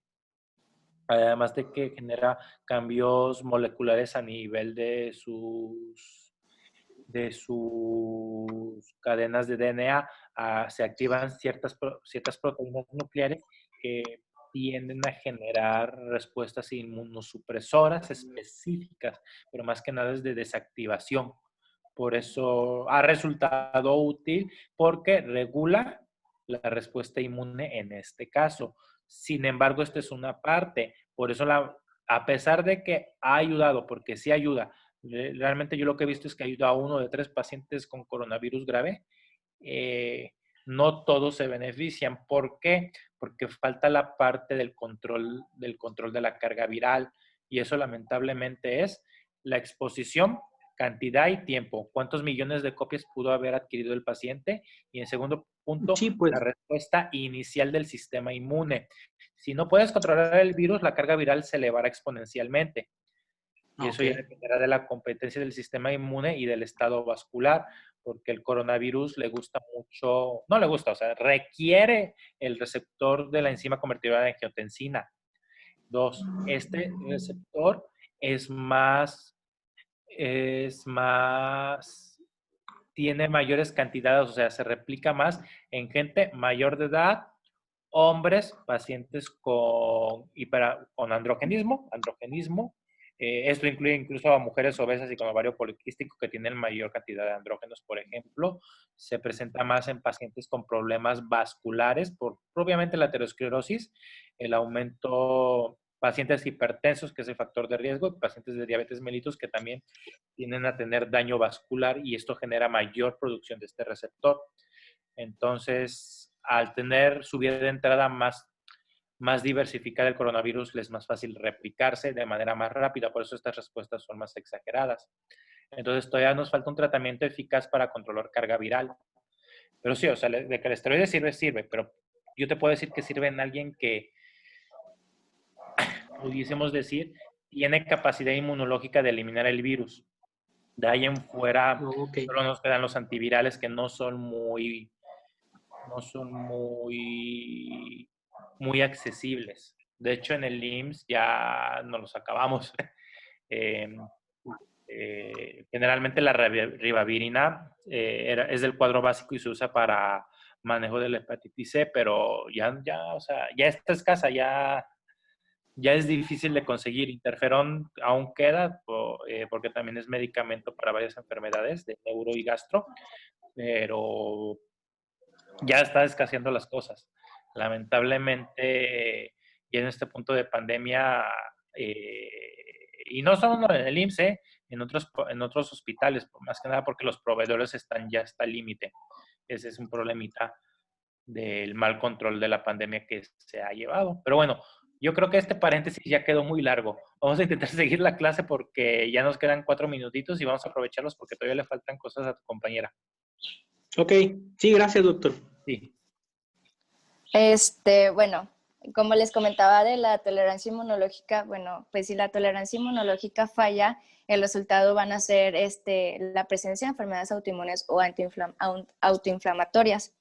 genera cambios moleculares a nivel de sus cadenas de DNA, se activan ciertas proteínas nucleares que tienden a generar respuestas inmunosupresoras específicas, pero más que nada es de desactivación. Por eso ha resultado útil porque regula la respuesta inmune en este caso. Sin embargo, esta es una parte. Por eso, a pesar de que ha ayudado, porque sí ayuda, realmente yo lo que he visto es que ayuda a 1 de 3 pacientes con coronavirus grave. No todos se benefician. ¿Por qué? Porque falta la parte del control de la carga viral. Y eso lamentablemente es la exposición, cantidad y tiempo. ¿Cuántos millones de copias pudo haber adquirido el paciente? Y en segundo punto, Sí, pues. la respuesta inicial del sistema inmune. Si no puedes controlar el virus, la carga viral se elevará exponencialmente. Y eso ya dependerá de la competencia del sistema inmune y del estado vascular, porque el coronavirus le gusta mucho, no le gusta, o sea, requiere el receptor de la enzima convertidora de angiotensina. 2, este receptor es más, tiene mayores cantidades, o sea, se replica más en gente mayor de edad, hombres, pacientes con androgenismo. Esto incluye incluso a mujeres obesas y con ovario poliquístico que tienen mayor cantidad de andrógenos, por ejemplo. Se presenta más en pacientes con problemas vasculares por propiamente la aterosclerosis, el aumento, pacientes hipertensos, que es el factor de riesgo, y pacientes de diabetes mellitus que también tienden a tener daño vascular y esto genera mayor producción de este receptor. Entonces, al tener su vía de entrada más diversificada, el coronavirus les es más fácil replicarse de manera más rápida, por eso estas respuestas son más exageradas. Entonces, todavía nos falta un tratamiento eficaz para controlar carga viral. Pero sí, o sea, de que el esteroide sirve, pero yo te puedo decir que sirve en alguien que, pudiésemos decir, tiene capacidad inmunológica de eliminar el virus. De ahí en fuera, solo nos quedan los antivirales que no son muy muy accesibles. De hecho, en el IMSS ya no los acabamos. Generalmente la ribavirina es del cuadro básico y se usa para manejo de la hepatitis C, pero o sea, ya está escasa, ya es difícil de conseguir. Interferón aún queda porque también es medicamento para varias enfermedades de neuro y gastro, pero ya está escaseando las cosas. Lamentablemente, ya en este punto de pandemia, y no solo en el IMSS, en otros hospitales, más que nada porque los proveedores están ya hasta el límite. Ese es un problemita del mal control de la pandemia que se ha llevado. Pero bueno, yo creo que este paréntesis ya quedó muy largo. Vamos a intentar seguir la clase porque ya nos quedan 4 minutitos y vamos a aprovecharlos porque todavía le faltan cosas a tu compañera. Ok, sí, gracias, doctor. Sí. Bueno, como les comentaba de la tolerancia inmunológica, bueno, pues si la tolerancia inmunológica falla, el resultado van a ser la presencia de enfermedades autoinmunes o autoinflamatorias.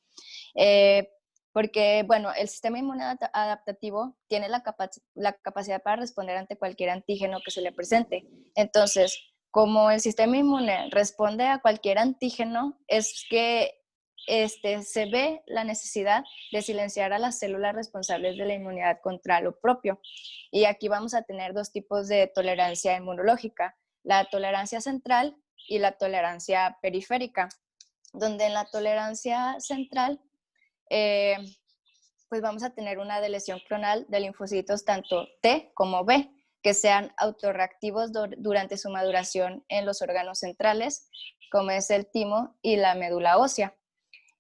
Porque, bueno, el sistema inmune adaptativo tiene la capacidad para responder ante cualquier antígeno que se le presente. Entonces, como el sistema inmune responde a cualquier antígeno, es que se ve la necesidad de silenciar a las células responsables de la inmunidad contra lo propio. Y aquí vamos a tener dos tipos de tolerancia inmunológica, la tolerancia central y la tolerancia periférica, donde en la tolerancia central pues vamos a tener una deleción clonal de linfocitos tanto T como B, que sean autorreactivos durante su maduración en los órganos centrales, como es el timo y la médula ósea.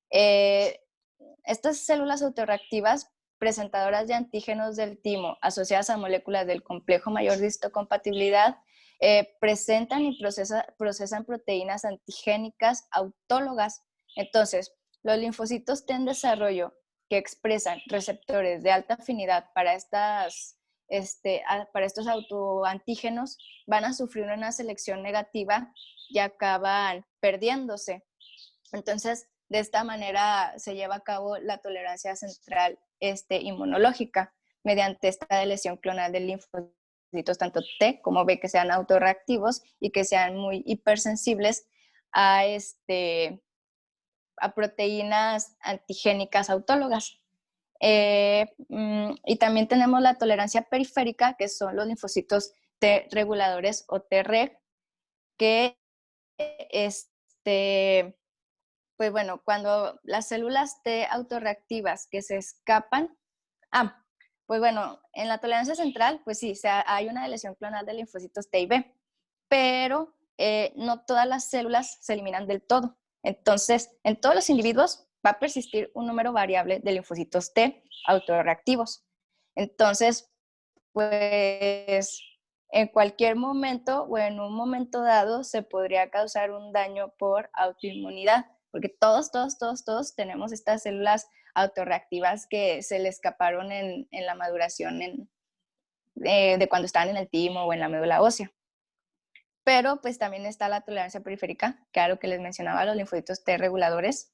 Estas células autorreactivas presentadoras de antígenos del timo asociadas a moléculas del complejo mayor de histocompatibilidad presentan y procesan proteínas antigénicas autólogas. Entonces, los linfocitos T en desarrollo que expresan receptores de alta afinidad para estos autoantígenos van a sufrir una selección negativa y acaban perdiéndose. Entonces, de esta manera se lleva a cabo la tolerancia central inmunológica mediante esta lesión clonal de linfocitos tanto T como B que sean autorreactivos y que sean muy hipersensibles a proteínas antigénicas autólogas. Y también tenemos la tolerancia periférica, que son los linfocitos T reguladores o Treg, que pues bueno, cuando las células T autorreactivas que se escapan, pues bueno, en la tolerancia central, pues sí, hay una lesión clonal de linfocitos T y B, pero no todas las células se eliminan del todo. Entonces, en todos los individuos va a persistir un número variable de linfocitos T autorreactivos. Entonces, pues en cualquier momento o en un momento dado se podría causar un daño por autoinmunidad, porque todos tenemos estas células autorreactivas que se le escaparon en la maduración de cuando estaban en el timo o en la médula ósea. Pero pues también está la tolerancia periférica, que era lo que les mencionaba, los linfocitos T reguladores,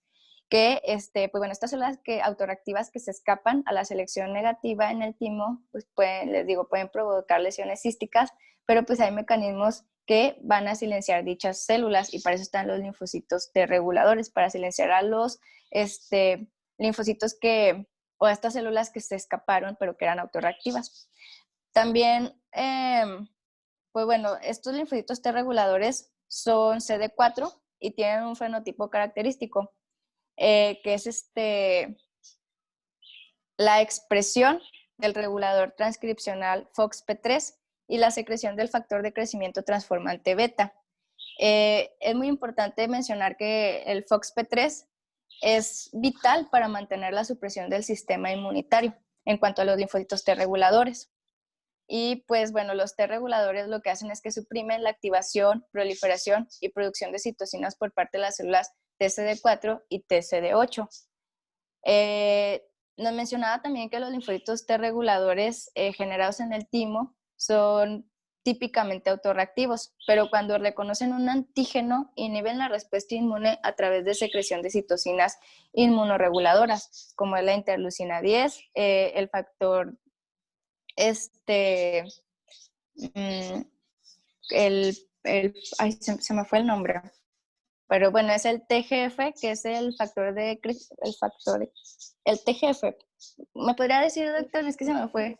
que pues bueno, estas células autorreactivas que se escapan a la selección negativa en el timo, pues pueden provocar lesiones císticas, pero pues hay mecanismos que van a silenciar dichas células y para eso están los linfocitos T reguladores, para silenciar a los linfocitos o estas células que se escaparon pero que eran autorreactivas. También pues bueno, estos linfocitos T reguladores son CD4 y tienen un fenotipo característico, que es la expresión del regulador transcripcional FOXP3 y la secreción del factor de crecimiento transformante beta. Es muy importante mencionar que el FOXP3 es vital para mantener la supresión del sistema inmunitario en cuanto a los linfocitos T reguladores. Y pues bueno, los T reguladores lo que hacen es que suprimen la activación, proliferación y producción de citocinas por parte de las células TCD4 y TCD8. Nos mencionaba también que los linfocitos T reguladores generados en el timo son típicamente autorreactivos, pero cuando reconocen un antígeno inhiben la respuesta inmune a través de secreción de citocinas inmunorreguladoras, como es la interleucina 10, el factor se me fue el nombre, pero bueno, es el TGF, que es el TGF. ¿Me podría decir, doctor? Es que se me fue.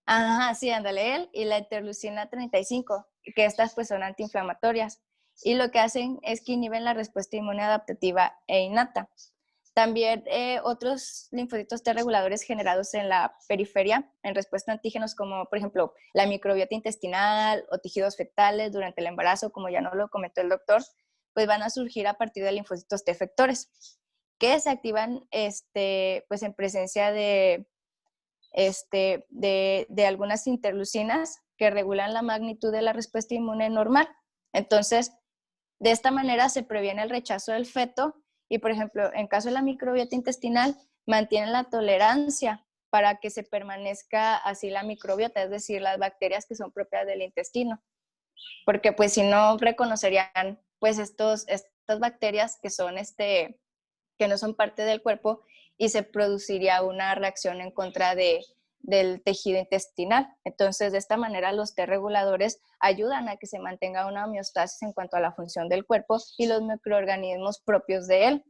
Ajá, sí, ándale, él y la interleucina 35, que estas pues son antiinflamatorias. y lo que hacen es que inhiben la respuesta inmune adaptativa e innata. También otros linfocitos T reguladores generados en la periferia en respuesta a antígenos como, por ejemplo, la microbiota intestinal o tejidos fetales durante el embarazo, como ya no lo comentó el doctor, pues van a surgir a partir de linfocitos T efectores, que se activan pues en presencia de algunas interleucinas que regulan la magnitud de la respuesta inmune normal. Entonces, de esta manera se previene el rechazo del feto y, por ejemplo, en caso de la microbiota intestinal, mantienen la tolerancia para que se permanezca así la microbiota, es decir, las bacterias que son propias del intestino. Porque pues si no reconocerían pues estas bacterias que son que no son parte del cuerpo y se produciría una reacción en contra del tejido intestinal. Entonces, de esta manera, los T reguladores ayudan a que se mantenga una homeostasis en cuanto a la función del cuerpo y los microorganismos propios de él.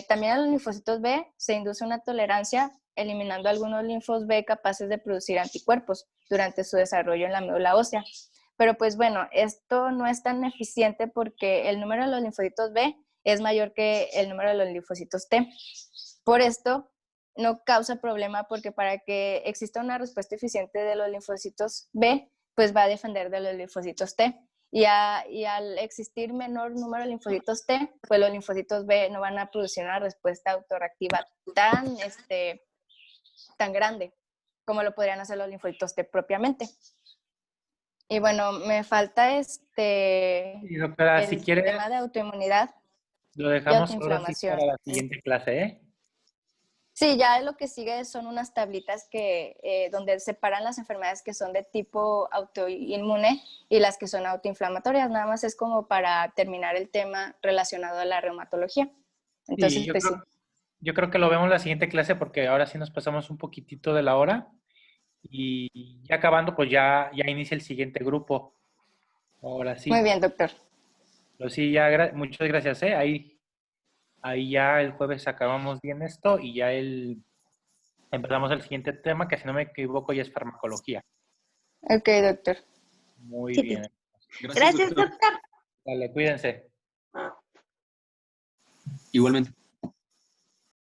También a los linfocitos B se induce una tolerancia eliminando algunos linfos B capaces de producir anticuerpos durante su desarrollo en la médula ósea. Pero pues bueno, esto no es tan eficiente porque el número de los linfocitos B es mayor que el número de los linfocitos T. Por esto, no causa problema porque para que exista una respuesta eficiente de los linfocitos B, pues va a defender de los linfocitos T. Y al existir menor número de linfocitos T, pues los linfocitos B no van a producir una respuesta autorreactiva tan grande como lo podrían hacer los linfocitos T propiamente. Y bueno, me falta Y doctora, si el quiere, tema de autoinmunidad lo y dejamos ahora sí autoinflamación. para la siguiente clase, ¿eh? Sí, ya lo que sigue son unas tablitas donde separan las enfermedades que son de tipo autoinmune y las que son autoinflamatorias. Nada más es como para terminar el tema relacionado a la reumatología. Entonces, Sí, pues sí. yo creo que lo vemos en la siguiente clase porque ahora sí nos pasamos un poquitito de la hora y ya acabando, pues ya inicia el siguiente grupo. Ahora Muy sí. bien, doctor. Pero sí, ya muchas gracias, ¿eh? Ahí ya el jueves acabamos bien esto y ya empezamos el siguiente tema, que si no me equivoco ya es farmacología. Ok, doctor. Muy bien. Gracias, doctor. Dale, cuídense. Igualmente.